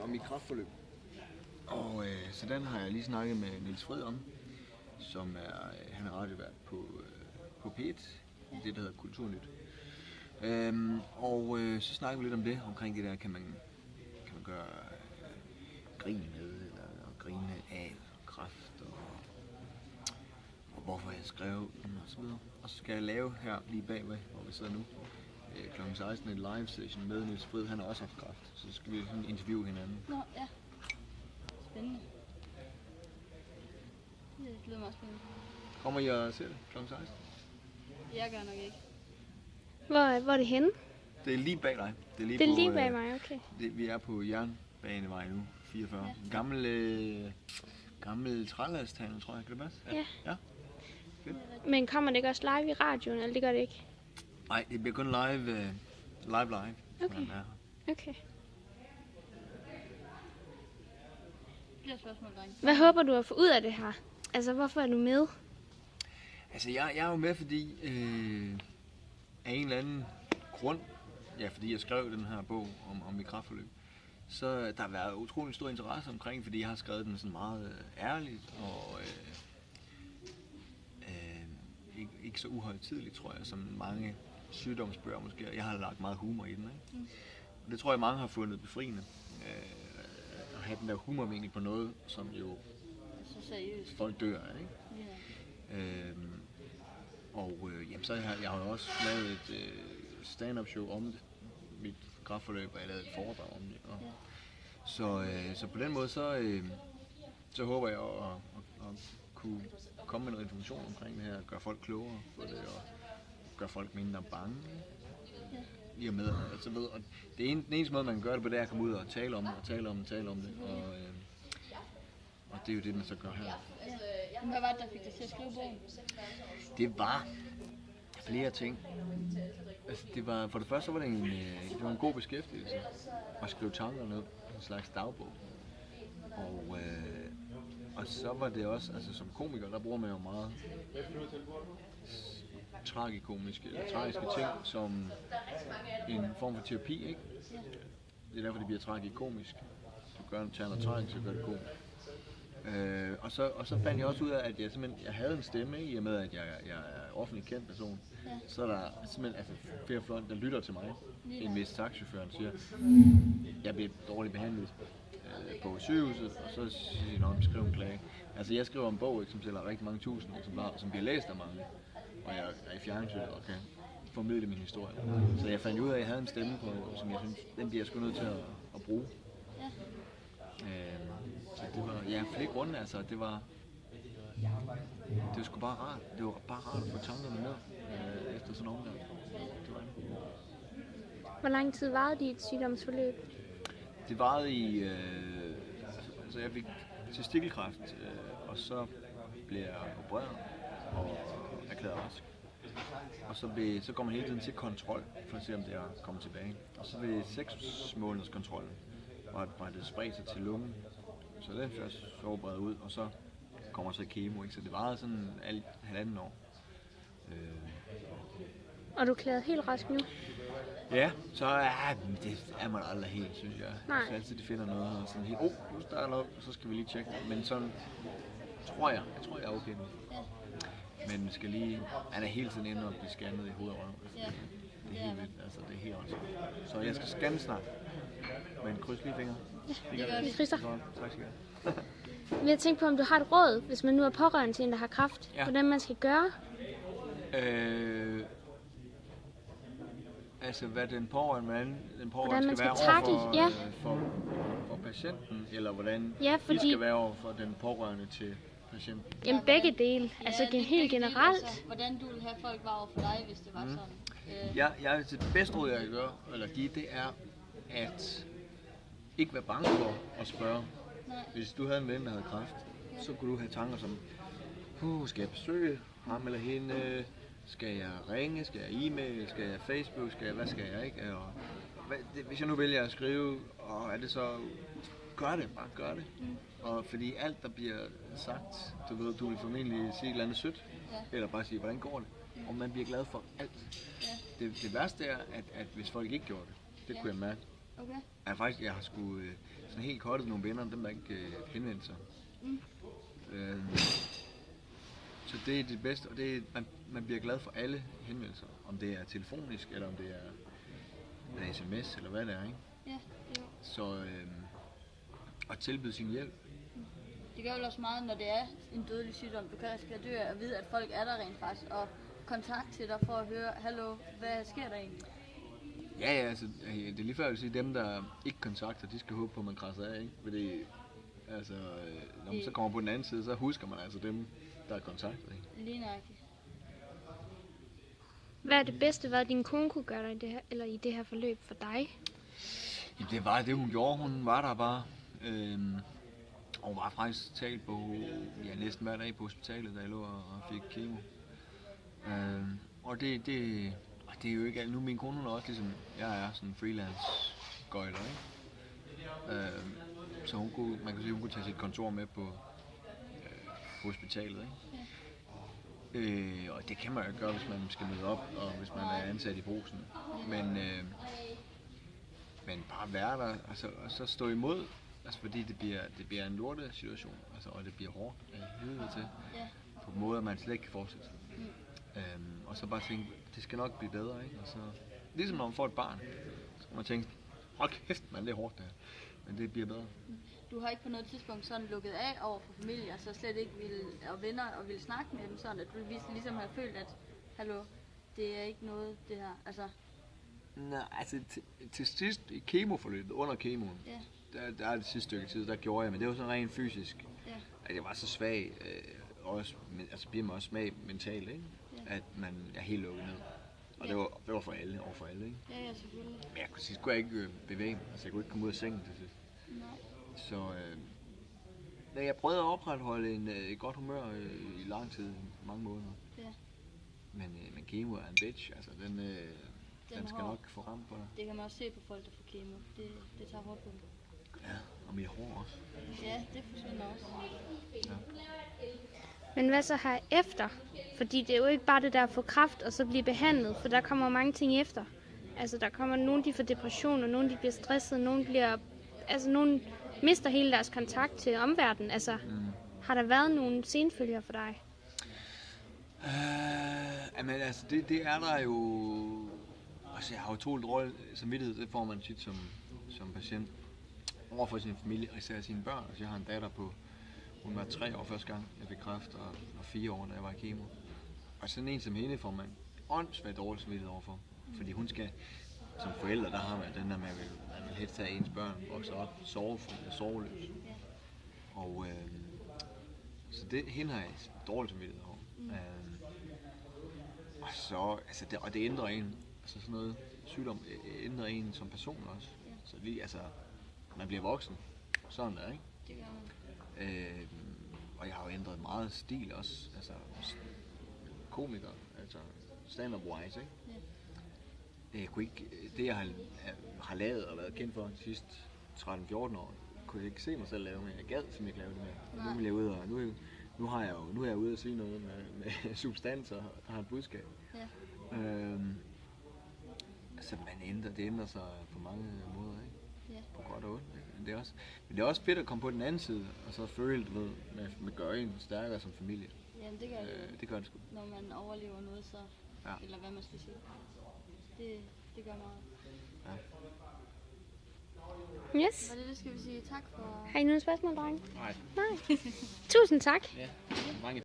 om mit kræftforløb. Og så den har jeg lige snakket med Niels Fred om, som han er radiovært på P1, det der hedder Kulturnyt. Så snakker vi lidt om det, omkring det der, kan man gøre grin med, eller grine af kræft, og hvorfor jeg skrev den og så videre. Og så skal jeg lave her lige bagved, hvor vi sidder nu, kl. 16 en live session med Niels Fred. Han har også haft kræft, så skal vi interviewe hinanden. Nå, ja. Spændende. Det lyder meget spændende. Kommer I og ser det kl. 16? Jeg gør nok ikke. Hvor er det henne? Det er lige bag dig. Det er lige bag mig, okay. Vi er på Jernbanevej nu, 44. Ja. Gammel trælasthandel, tror jeg. Kan det passe? Ja. Fedt. Men kommer det ikke også live i radioen, eller det gør det ikke? Nej, det bliver kun live. Okay. Okay. Det er et spørgsmål, dreng. Hvad håber du at få ud af det her? Altså, hvorfor er du med? Altså, jeg er jo med, fordi af en eller anden grund, fordi jeg skrev den her bog om mit kræftforløb, så der har været utrolig stor interesse omkring, fordi jeg har skrevet den sådan meget ærligt og ikke så uhøjtideligt, tror jeg, som mange sygdomsbøger måske. Jeg har lagt meget humor i den, ikke? Og det tror jeg, mange har fundet befriende. At have den der humorvinkel på noget, som jo Så seriøst. folk dør af, ikke? Ja. Så jeg har jo også lavet et stand-up show om det, mit kræftforløb, og jeg lavede et foredrag om det. Så på den måde, så håber jeg at kunne komme med noget information omkring det her, gøre folk klogere på det, og gøre folk mindre bange. I og med, altså ved, og den eneste måde, man kan gøre det på, det er at komme ud og tale om det, og det er jo det, man så gør her. Ja. Hvad var det, der fik dig til at skrive bogen? Det var flere ting. Altså, for det første så var det en god beskæftigelse at skrive tanker ned, en slags dagbog. Og så var det også, altså som komiker, der bruger man jo meget tragikomiske eller tragiske ting som en form for terapi, ikke? Det er derfor, det bliver tragikomisk. Du tager noget tragisk, så gør det komisk. Og så fandt jeg også ud af, at jeg havde en stemme, i og med at jeg er offentlig kendt person. Så er der simpelthen flere folk, der lytter til mig, end hvis taxichaufføren siger, jeg bliver dårligt behandlet på sygehuset, og så siger de, skriv en klage. Altså jeg skriver en bog, som sælger rigtig mange tusind eksemplarer, som bliver læst af mange, og jeg er i fjernsynet og kan formidle min historie. Så jeg fandt ud af, at jeg havde en stemme på, som jeg synes, den bliver jeg sgu nødt til at bruge. Så det var, flere grunde, altså det var sgu bare rart. Det var bare rart at få tankerne ned efter sådan en omgang. Hvor lang tid varede dit sygdomsforløb? Det varede i, altså jeg fik testikelkræft, og så blev jeg opereret og erklæret rask. Og så går man hele tiden til kontrol, for at se om det er kommet tilbage. Og så ved 6 måneders kontrollen var det spredt sig til lungen. Så den først så bredt ud, og så kommer så kemo, ikke? Så det varede sådan alt 1,5 år. Og du er erklæret helt rask nu? Ja, så det er man aldrig helt, synes jeg. Nej. Så altid de finder noget, og sådan helt, nu starter noget, så skal vi lige tjekke det. Men sådan tror jeg er okay nu. Men skal lige, han er hele tiden inde og blive scannet i hovedet og røv. Det er helt vildt, altså det er helt også. Så jeg skal scanne snart. Men kryds lige fingre. Ja, vi krydser. Tak skal du have. Men jeg tænker på, om du har et råd, hvis man nu er pårørende til en, der har kræft. Ja. Hvordan man skal gøre? Altså hvad den pårørende skal være for patienten, eller hvordan de skal være over for den pårørende til patienten? Jamen begge dele, altså helt generelt. Altså, hvordan du ville have folk var over for dig, hvis det var sådan? Det bedste råd, jeg kan gøre, eller give, det er at ikke være bange for at spørge. Nej. Hvis du havde en ven, der havde kræft, så kunne du have tanker som, skal jeg besøge ham eller hende? Skal jeg ringe? Skal jeg e-mail? Skal jeg Facebook? Hvad skal jeg ikke? Og hvis jeg nu vælger at skrive, og er det så, gør det, bare gør det. Og fordi alt, der bliver sagt, du vil formentlig sige et eller andet sødt, eller bare sige, hvordan går det? Og man bliver glad for alt. Det værste er, at hvis folk ikke gjorde det, det kunne jeg mærke. Okay. Jeg har sgu sådan helt kortet nogle venner, dem der ikke henvendte sig. Så det er det bedste, og det er, man bliver glad for alle henvendelser. Om det er telefonisk, eller om det er en sms, eller hvad det er, ikke? Ja, jo. Så at tilbyde sin hjælp. Det gør vel også meget, når det er en dødelig sygdom. Du kan risikere at dø at vide, at folk er der rent faktisk, og kontakt til dig for at høre, hallo, hvad sker der egentlig? Ja, altså, det er lige før, jeg vil sige, dem der ikke kontakter, de skal håbe på, at man krasser af, ikke? Fordi, altså, når man så kommer på den anden side, så husker man altså dem, der er kontakter, ikke? Lige nøjagtigt. Hvad er det bedste, hvad din kone kunne gøre dig i det her forløb for dig? Jamen, det var det, hun gjorde. Hun var der bare. Og var faktisk talt på næsten hver dag på hospitalet, da jeg lå og fik kemo. Og det er jo ikke alt. Nu min kone, hun er også ligesom, jeg er sådan en freelance gøjler, ikke? Så man kan sige, hun kunne tage sit kontor med på hospitalet, ikke? Og det kan man jo gøre, hvis man skal møde op, og hvis man er ansat i Brugsen. Men bare være der, altså, og så stå imod, altså, fordi det bliver en lorte situation, altså, og det bliver hårdt af helvede til, på måder, man slet ikke kan forestille sig. Og så bare tænke, det skal nok blive bedre, ikke? Og så, ligesom når man får et barn, så kan man tænke, hold kæft, man, det er hårdt det her, men det bliver bedre. Du har ikke på noget tidspunkt sådan lukket af over for familie, altså slet ikke ville, og venner, og ville snakke med dem sådan, at du ligesom har følt, at hallo, det er ikke noget, det her, altså? Nej, altså til sidst i kemoforløbet, under kemoen, der er det sidste stykke tid, der gjorde jeg, men det var sådan rent fysisk, at jeg var så svag, også, altså bliver man også svag mentalt, ikke? At jeg helt lukket ned. Og det var for alle, overfor alle, ikke? Ja, selvfølgelig. Men jeg kunne sidst ikke bevæge mig, altså jeg kunne ikke komme ud af sengen til sidst. Nej. Så jeg prøvede at opretholde et godt humør i lang tid, mange måneder. Ja. Men kemo er en bitch, altså den skal nok få ramt på dig. Det kan man også se på folk, der får kemo. Det tager hårdt på dem. Ja, og mit hår også. Ja, det forsvinder også. Ja. Men hvad så her efter? Fordi det er jo ikke bare det der at få kræft og så blive behandlet, for der kommer mange ting efter. Altså der kommer nogen, de får depression, og nogen de bliver stresset, nogen mister hele deres kontakt til omverdenen. Altså, har der været nogle senfølger for dig? Men altså, det er der jo. Altså, jeg har jo tålt dårlig samvittighed, det får man tit som patient overfor sin familie, og især sine børn. Altså, jeg har en datter på, hun var 3 år første gang, jeg fik kræft, og 4 år, da jeg var i kemo. Og sådan en som hende får man åndssvagt dårlig samvittighed overfor, fordi hun skal, som forældre, der har man den der med, at man vil helst have ens børn vokser op, soveløs. Og så hende har jeg dårlig samvittighed over. Og så, altså det ændrer en, altså sådan noget sygdom ændrer en som person også. Så lige, altså, man bliver voksen, sådan der, ikke? Det gør man. Og jeg har jo ændret meget stil også, altså komiker, altså stand-up wise, ikke? Jeg kunne ikke, det jeg har lavet og været kendt for de sidste 13-14 år, kunne jeg ikke se mig selv lave mere. Jeg gad simpelthen ikke lave det mere. Nu vil jeg ud og nu er jeg ude at sige noget med substans og har et budskab. Ja. Altså det ændrer sig på mange måder, ikke? Ja. På godt og ondt. Men det er også fedt at komme på den anden side og så føle, du ved, med gør en stærkere som familie. Jamen det gør det. Det gør det sgu. Når man overlever noget, så eller hvad man skal sige. Det gør meget. Ja. Yes. Var det skal vi sige tak for? Har I nogle spørgsmål, drenge? Nej. Nej. Tusind tak. Ja.